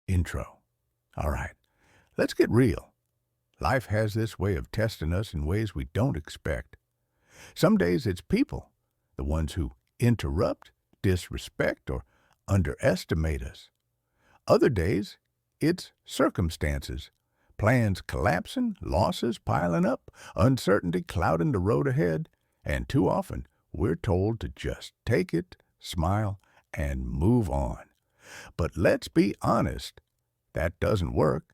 Intro. All right, let's get real. Life has this way of testing us in ways we don't expect. Some days it's people, the ones who interrupt, disrespect, or underestimate us. Other days, it's circumstances, plans collapsing, losses piling up, uncertainty clouding the road ahead, and too often we're told to just take it, smile, and move on. But let's be honest, that doesn't work.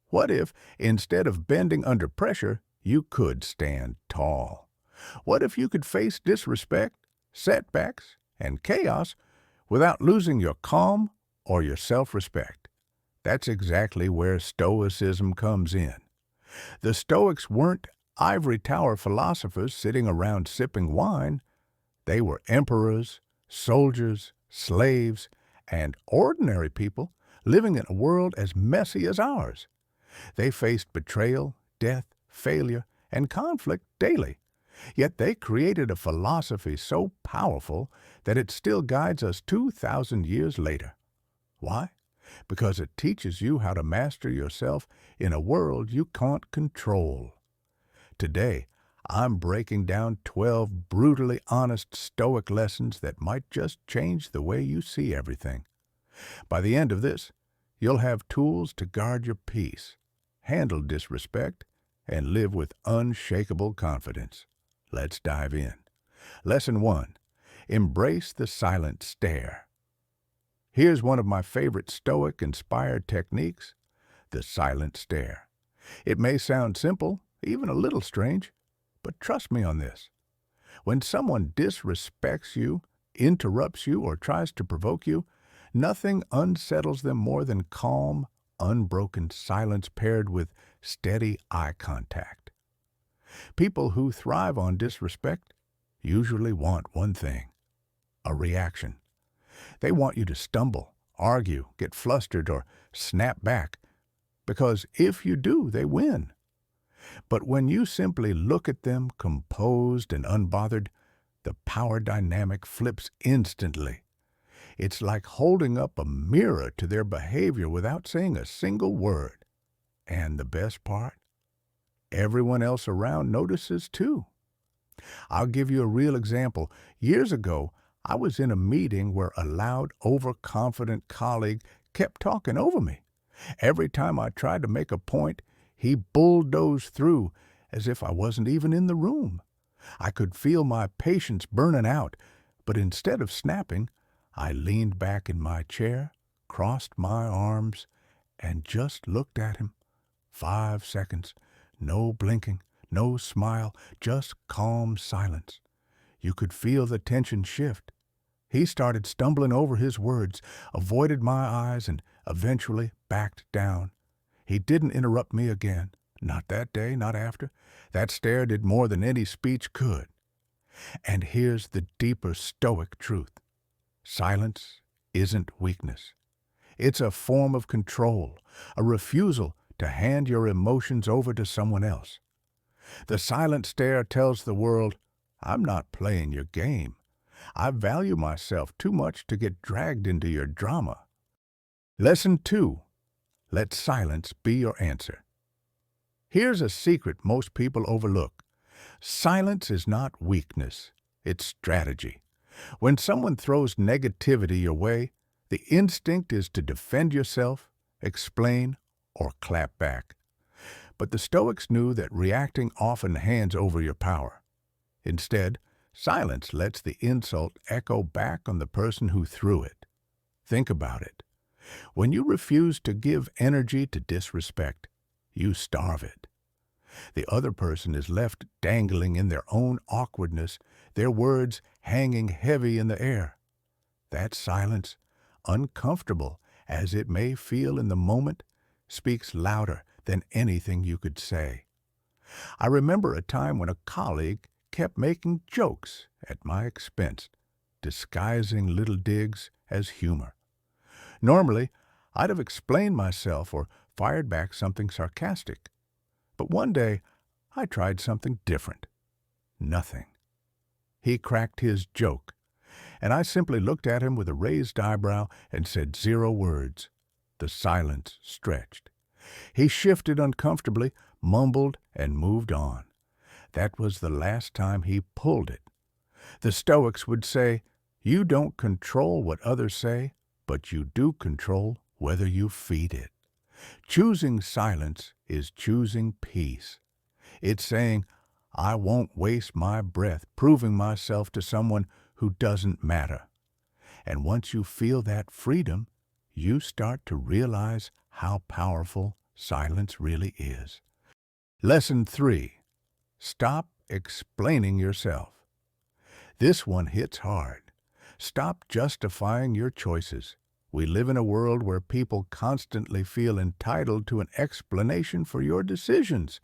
What if, instead of bending under pressure, you could stand tall? What if you could face disrespect, setbacks, and chaos without losing your calm or your self-respect? That's exactly where stoicism comes in. The Stoics weren't ivory tower philosophers sitting around sipping wine. They were emperors, soldiers, slaves, and ordinary people living in a world as messy as ours. They faced betrayal, death, failure, and conflict daily. Yet they created a philosophy so powerful that it still guides us 2,000 years later. Why? Because it teaches you how to master yourself in a world you can't control. Today, I'm breaking down 12 brutally honest Stoic lessons that might just change the way you see everything. By the end of this, you'll have tools to guard your peace, handle disrespect, and live with unshakable confidence. Let's dive in. Lesson 1. Embrace the silent stare. Here's one of my favorite Stoic-inspired techniques, the silent stare. It may sound simple, even a little strange, but trust me on this. When someone disrespects you, interrupts you, or tries to provoke you, nothing unsettles them more than calm, unbroken silence paired with steady eye contact. People who thrive on disrespect usually want one thing: a reaction. They want you to stumble, argue, get flustered, or snap back, because if you do, they win. But when you simply look at them composed and unbothered, the power dynamic flips instantly. It's like holding up a mirror to their behavior without saying a single word. And the best part? Everyone else around notices too. I'll give you a real example. Years ago, I was in a meeting where a loud, overconfident colleague kept talking over me. Every time I tried to make a point, he bulldozed through as if I wasn't even in the room. I could feel my patience burning out, but instead of snapping, I leaned back in my chair, crossed my arms, and just looked at him. 5 seconds, no blinking, no smile, just calm silence. You could feel the tension shift. He started stumbling over his words, avoided my eyes, and eventually backed down. He didn't interrupt me again. Not that day, not after. That stare did more than any speech could. And here's the deeper Stoic truth. Silence isn't weakness. It's a form of control, a refusal to hand your emotions over to someone else. The silent stare tells the world, I'm not playing your game. I value myself too much to get dragged into your drama. Lesson 2. Let silence be your answer. Here's a secret most people overlook. Silence is not weakness, it's strategy. When someone throws negativity your way, the instinct is to defend yourself, explain, or clap back. But the Stoics knew that reacting often hands over your power. Instead, silence lets the insult echo back on the person who threw it. Think about it. When you refuse to give energy to disrespect, you starve it. The other person is left dangling in their own awkwardness, their words hanging heavy in the air. That silence, uncomfortable as it may feel in the moment, speaks louder than anything you could say. I remember a time when a colleague kept making jokes at my expense, disguising little digs as humor. Normally, I'd have explained myself or fired back something sarcastic. But one day, I tried something different. Nothing. He cracked his joke, and I simply looked at him with a raised eyebrow and said 0 words. The silence stretched. He shifted uncomfortably, mumbled, and moved on. That was the last time he pulled it. The Stoics would say, "You don't control what others say, but you do control whether you feed it." Choosing silence is choosing peace. It's saying, "I won't waste my breath proving myself to someone who doesn't matter." And once you feel that freedom, you start to realize how powerful silence really is. Lesson 3. Stop explaining yourself. This one hits hard. Stop justifying your choices. We live in a world where people constantly feel entitled to an explanation for your decisions.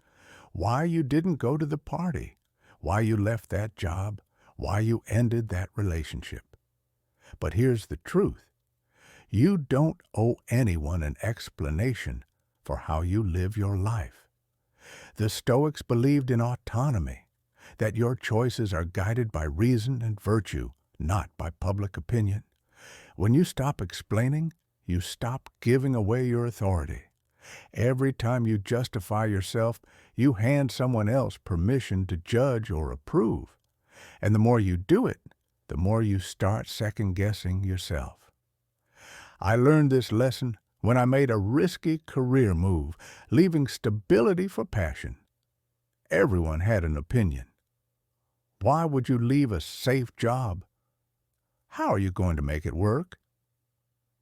Why you didn't go to the party, why you left that job, why you ended that relationship. But here's the truth. You don't owe anyone an explanation for how you live your life. The Stoics believed in autonomy, that your choices are guided by reason and virtue, not by public opinion. When you stop explaining, you stop giving away your authority. Every time you justify yourself, you hand someone else permission to judge or approve. And the more you do it, the more you start second-guessing yourself. I learned this lesson when I made a risky career move, leaving stability for passion. Everyone had an opinion. Why would you leave a safe job? How are you going to make it work?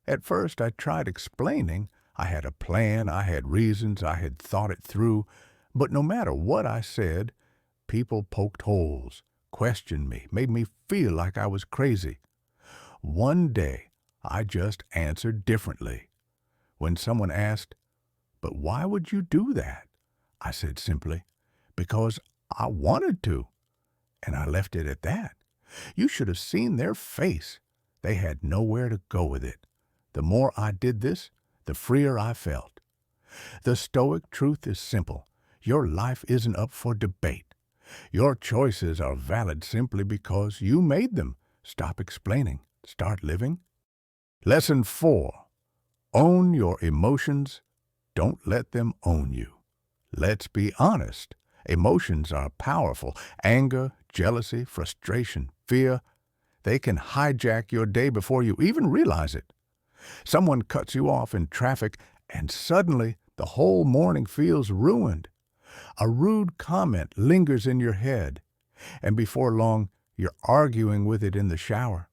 At first, I tried explaining. I had a plan, I had reasons, I had thought it through. But no matter what I said, people poked holes, questioned me, made me feel like I was crazy. One day, I just answered differently. When someone asked, "But why would you do that?" I said simply, "Because I wanted to." And I left it at that. You should have seen their face. They had nowhere to go with it. The more I did this, the freer I felt. The Stoic truth is simple. Your life isn't up for debate. Your choices are valid simply because you made them. Stop explaining. Start living. Lesson 4. Own your emotions. Don't let them own you. Let's be honest. Emotions are powerful. Anger, jealousy, frustration, fear. They can hijack your day before you even realize it. Someone cuts you off in traffic, and suddenly the whole morning feels ruined. A rude comment lingers in your head, and before long, you're arguing with it in the shower.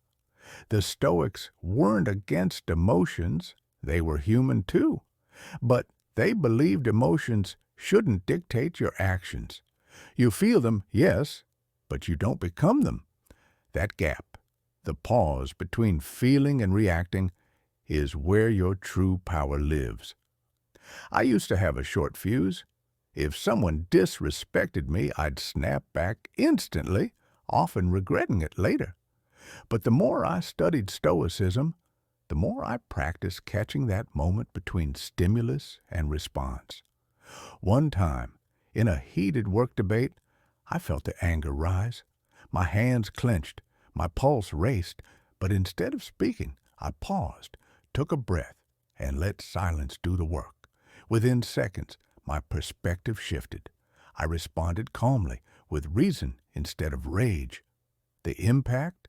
The Stoics weren't against emotions. They were human too. But they believed emotions shouldn't dictate your actions. You feel them, yes, but you don't become them. That gap, the pause between feeling and reacting, is where your true power lives. I used to have a short fuse. If someone disrespected me, I'd snap back instantly, often regretting it later. But the more I studied Stoicism, the more I practiced catching that moment between stimulus and response. One time, in a heated work debate, I felt the anger rise. My hands clenched, my pulse raced, but instead of speaking, I paused, took a breath, and let silence do the work. Within seconds, my perspective shifted. I responded calmly, with reason instead of rage. The impact?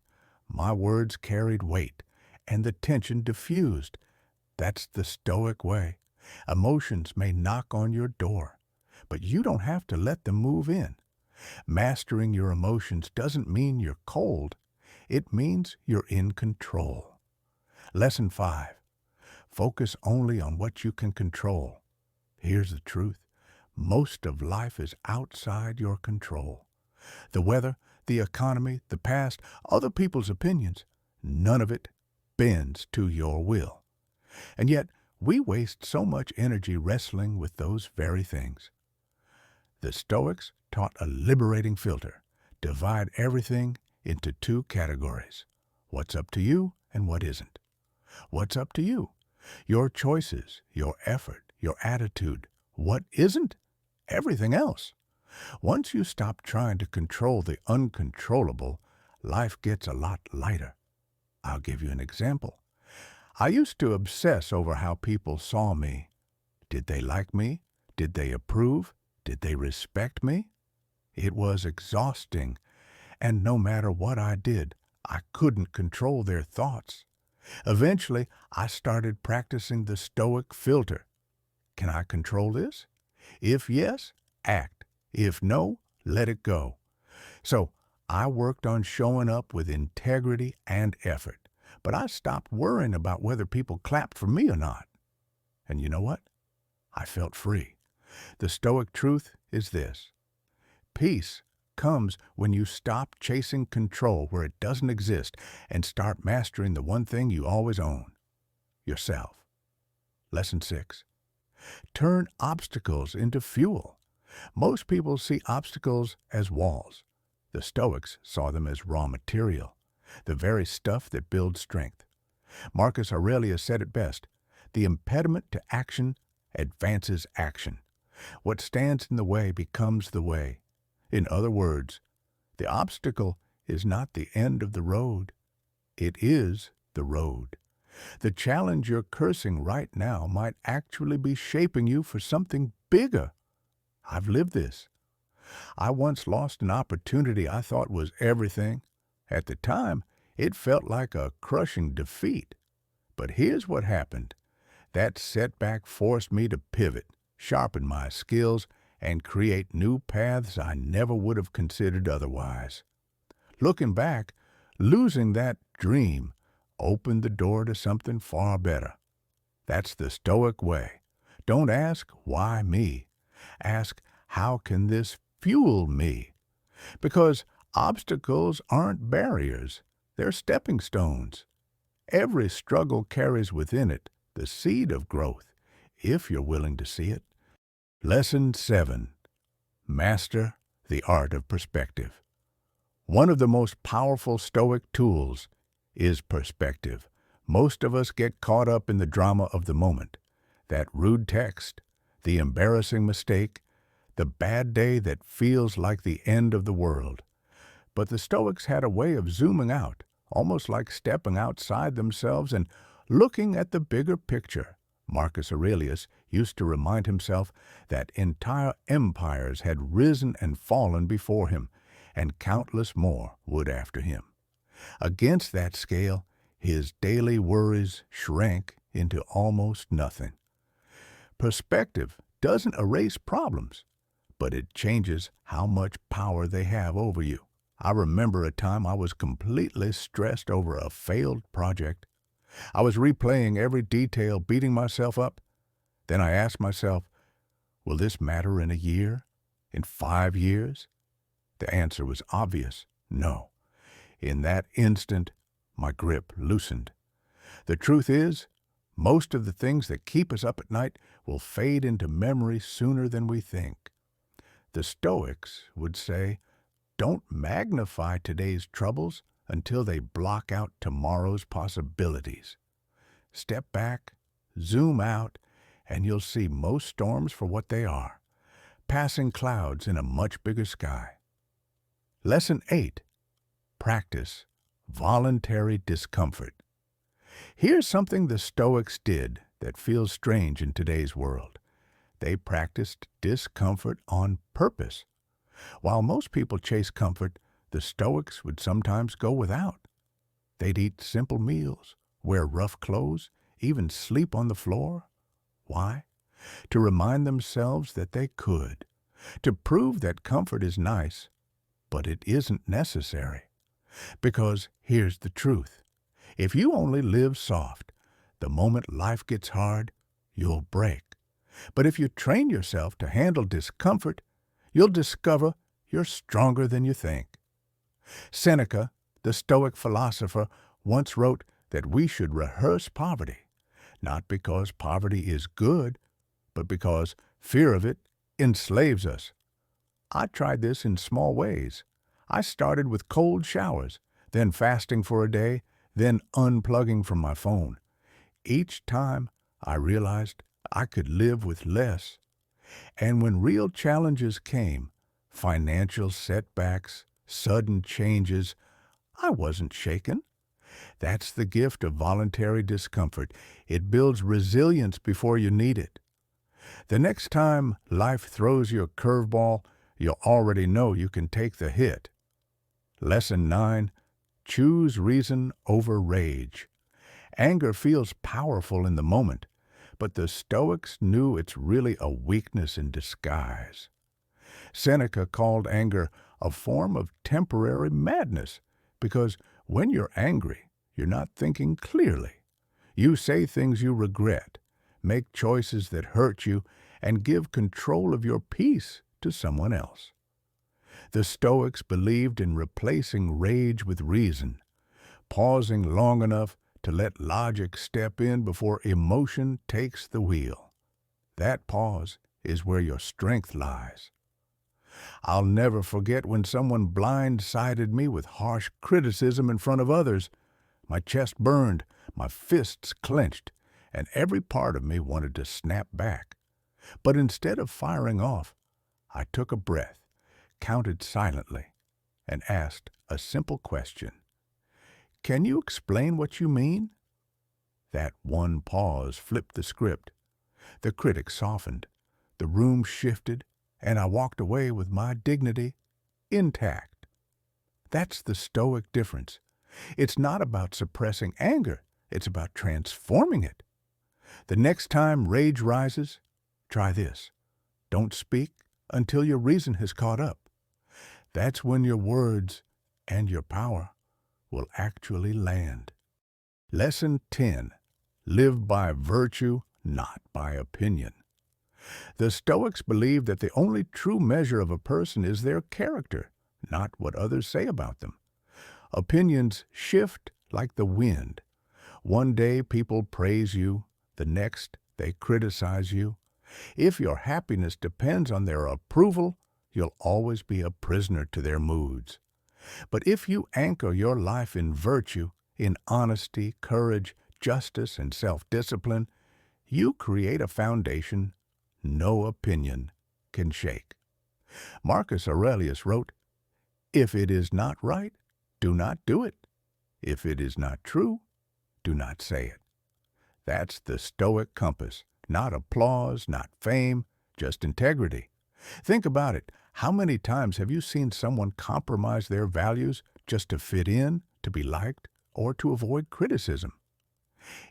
My words carried weight, and the tension diffused. That's the Stoic way. Emotions may knock on your door, but you don't have to let them move in. Mastering your emotions doesn't mean you're cold. It means you're in control. Lesson 5. Focus only on what you can control. Here's the truth. Most of life is outside your control. The weather, the economy, the past, other people's opinions, none of it bends to your will. And yet, we waste so much energy wrestling with those very things. The Stoics taught a liberating filter. Divide everything into two categories. What's up to you and what isn't. What's up to you? Your choices, your effort, your attitude. What isn't? Everything else. Once you stop trying to control the uncontrollable, life gets a lot lighter. I'll give you an example. I used to obsess over how people saw me. Did they like me? Did they approve? Did they respect me? It was exhausting, and no matter what I did, I couldn't control their thoughts. Eventually, I started practicing the Stoic filter. Can I control this? If yes, act. If no, let it go. So I worked on showing up with integrity and effort. But I stopped worrying about whether people clapped for me or not. And you know what? I felt free. The Stoic truth is this: peace comes when you stop chasing control where it doesn't exist and start mastering the one thing you always own: yourself. Lesson 6. Turn obstacles into fuel. Most people see obstacles as walls. The Stoics saw them as raw material, the very stuff that builds strength. Marcus Aurelius said it best: the impediment to action advances action. What stands in the way becomes the way. In other words, the obstacle is not the end of the road. It is the road. The challenge you're cursing right now might actually be shaping you for something bigger. I've lived this. I once lost an opportunity I thought was everything. At the time, it felt like a crushing defeat. But here's what happened. That setback forced me to pivot, sharpen my skills, and create new paths I never would have considered otherwise. Looking back, losing that dream opened the door to something far better. That's the Stoic way. Don't ask, why me? Ask, how can this fuel me? Because obstacles aren't barriers, they're stepping stones. Every struggle carries within it the seed of growth, if you're willing to see it. Lesson 7. Master the art of perspective. One of the most powerful Stoic tools is perspective. Most of us get caught up in the drama of the moment. That rude text, the embarrassing mistake, the bad day that feels like the end of the world. But the Stoics had a way of zooming out, almost like stepping outside themselves and looking at the bigger picture. Marcus Aurelius used to remind himself that entire empires had risen and fallen before him, and countless more would after him. Against that scale, his daily worries shrank into almost nothing. Perspective doesn't erase problems, but it changes how much power they have over you. I remember a time I was completely stressed over a failed project. I was replaying every detail, beating myself up. Then I asked myself, will this matter in a year? In 5 years? The answer was obvious: no. In that instant, my grip loosened. The truth is, most of the things that keep us up at night will fade into memory sooner than we think. The Stoics would say, don't magnify today's troubles until they block out tomorrow's possibilities. Step back, zoom out, and you'll see most storms for what they are: passing clouds in a much bigger sky. Lesson 8. Practice voluntary discomfort. Here's something the Stoics did that feels strange in today's world. They practiced discomfort on purpose. While most people chase comfort, the Stoics would sometimes go without. They'd eat simple meals, wear rough clothes, even sleep on the floor. Why? To remind themselves that they could. To prove that comfort is nice, but it isn't necessary. Because here's the truth. If you only live soft, the moment life gets hard, you'll break. But if you train yourself to handle discomfort, you'll discover you're stronger than you think. Seneca, the Stoic philosopher, once wrote that we should rehearse poverty, not because poverty is good, but because fear of it enslaves us. I tried this in small ways. I started with cold showers, then fasting for a day, then unplugging from my phone. Each time, I realized I could live with less. And when real challenges came, financial setbacks, sudden changes, I wasn't shaken. That's the gift of voluntary discomfort. It builds resilience before you need it. The next time life throws you a curveball, you'll already know you can take the hit. Lesson 9. Choose reason over rage. Anger feels powerful in the moment, but the Stoics knew it's really a weakness in disguise. Seneca called anger a form of temporary madness because when you're angry, you're not thinking clearly. You say things you regret, make choices that hurt you, and give control of your peace to someone else. The Stoics believed in replacing rage with reason, pausing long enough to let logic step in before emotion takes the wheel. That pause is where your strength lies. I'll never forget when someone blindsided me with harsh criticism in front of others. My chest burned, my fists clenched, and every part of me wanted to snap back. But instead of firing off, I took a breath, counted silently, and asked a simple question. Can you explain what you mean? That one pause flipped the script. The critic softened, the room shifted, and I walked away with my dignity intact. That's the Stoic difference. It's not about suppressing anger, it's about transforming it. The next time rage rises, try this. Don't speak until your reason has caught up. That's when your words and your power will actually land. Lesson 10. Live by virtue, not by opinion. The Stoics believed that the only true measure of a person is their character, not what others say about them. Opinions shift like the wind. One day people praise you, the next they criticize you. If your happiness depends on their approval, you'll always be a prisoner to their moods. But if you anchor your life in virtue, in honesty, courage, justice, and self-discipline, you create a foundation no opinion can shake. Marcus Aurelius wrote, "If it is not right, do not do it. If it is not true, do not say it." That's the Stoic compass. Not applause, not fame, just integrity. Think about it. How many times have you seen someone compromise their values just to fit in, to be liked, or to avoid criticism?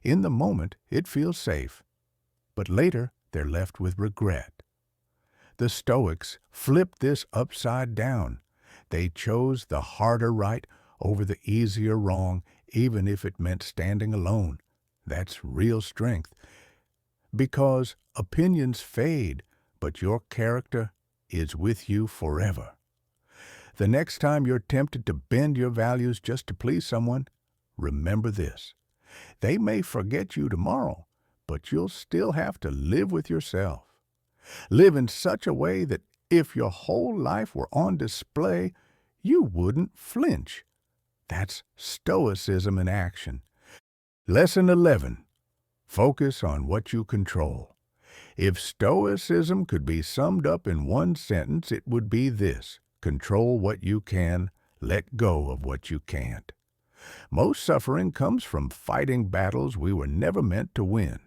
In the moment, it feels safe, but later they're left with regret. The Stoics flipped this upside down. They chose the harder right over the easier wrong, even if it meant standing alone. That's real strength. Because opinions fade, but your character is with you forever. The next time you're tempted to bend your values just to please someone, remember this. They may forget you tomorrow, but you'll still have to live with yourself. Live in such a way that if your whole life were on display, you wouldn't flinch. That's stoicism in action. Lesson 11. Focus on what you control. If stoicism could be summed up in one sentence, it would be this: control what you can, let go of what you can't. Most suffering comes from fighting battles we were never meant to win,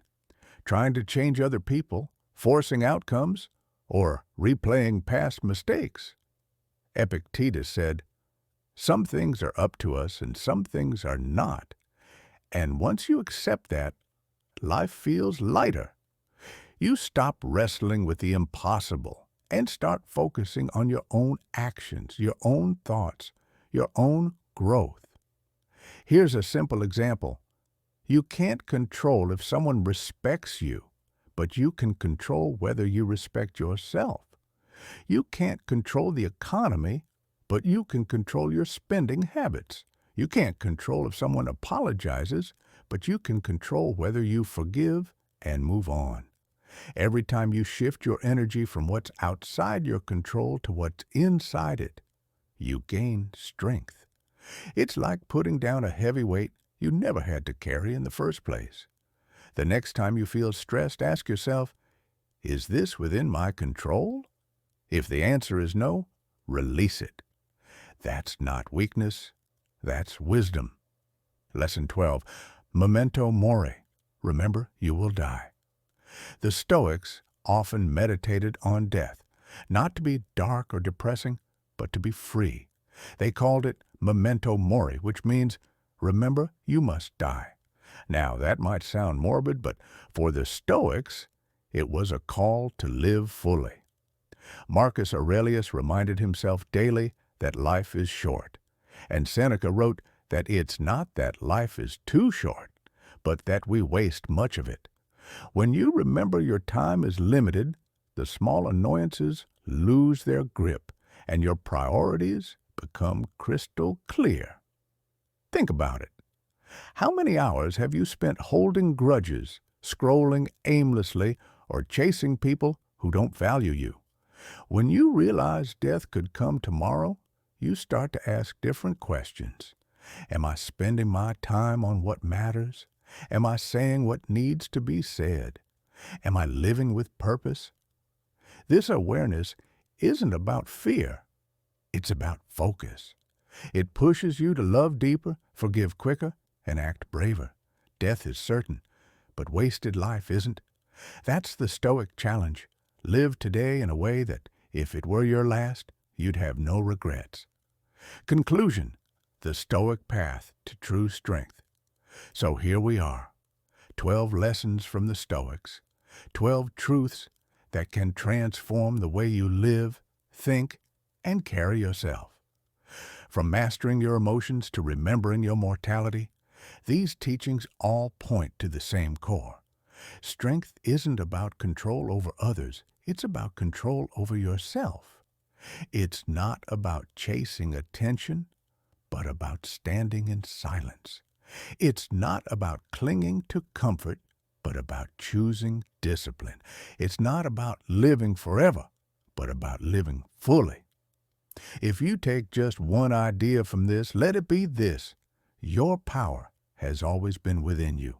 trying to change other people, forcing outcomes, or replaying past mistakes. Epictetus said, "Some things are up to us and some things are not." And once you accept that, life feels lighter. You stop wrestling with the impossible and start focusing on your own actions, your own thoughts, your own growth. Here's a simple example. You can't control if someone respects you, but you can control whether you respect yourself. You can't control the economy, but you can control your spending habits. You can't control if someone apologizes, but you can control whether you forgive and move on. Every time you shift your energy from what's outside your control to what's inside it, you gain strength. It's like putting down a heavy weight you never had to carry in the first place. The next time you feel stressed, ask yourself, is this within my control? If the answer is no, release it. That's not weakness, that's wisdom. Lesson 12. Memento mori. Remember, you will die. The Stoics often meditated on death, not to be dark or depressing, but to be free. They called it memento mori, which means, remember, you must die. Now, that might sound morbid, but for the Stoics, it was a call to live fully. Marcus Aurelius reminded himself daily that life is short, and Seneca wrote that it's not that life is too short, but that we waste much of it. When you remember your time is limited, the small annoyances lose their grip, and your priorities become crystal clear. Think about it. How many hours have you spent holding grudges, scrolling aimlessly, or chasing people who don't value you? When you realize death could come tomorrow, you start to ask different questions. Am I spending my time on what matters? Am I saying what needs to be said? Am I living with purpose? This awareness isn't about fear. It's about focus. It pushes you to love deeper, forgive quicker, and act braver. Death is certain, but wasted life isn't. That's the Stoic challenge. Live today in a way that, if it were your last, you'd have no regrets. Conclusion: the Stoic path to true strength. So here we are, 12 lessons from the Stoics, 12 truths that can transform the way you live, think, and carry yourself. From mastering your emotions to remembering your mortality, these teachings all point to the same core. Strength isn't about control over others, it's about control over yourself. It's not about chasing attention, but about standing in silence. It's not about clinging to comfort, but about choosing discipline. It's not about living forever, but about living fully. If you take just one idea from this, let it be this: your power has always been within you,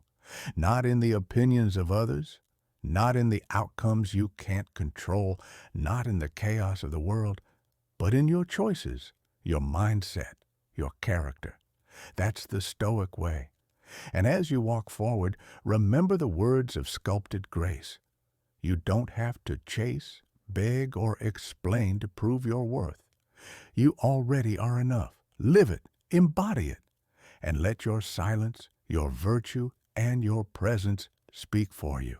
not in the opinions of others, not in the outcomes you can't control, not in the chaos of the world, but in your choices, your mindset, your character. That's the Stoic way. And as you walk forward, remember the words of sculpted grace. You don't have to chase, beg, or explain to prove your worth. You already are enough. Live it, embody it, and let your silence, your virtue, and your presence speak for you.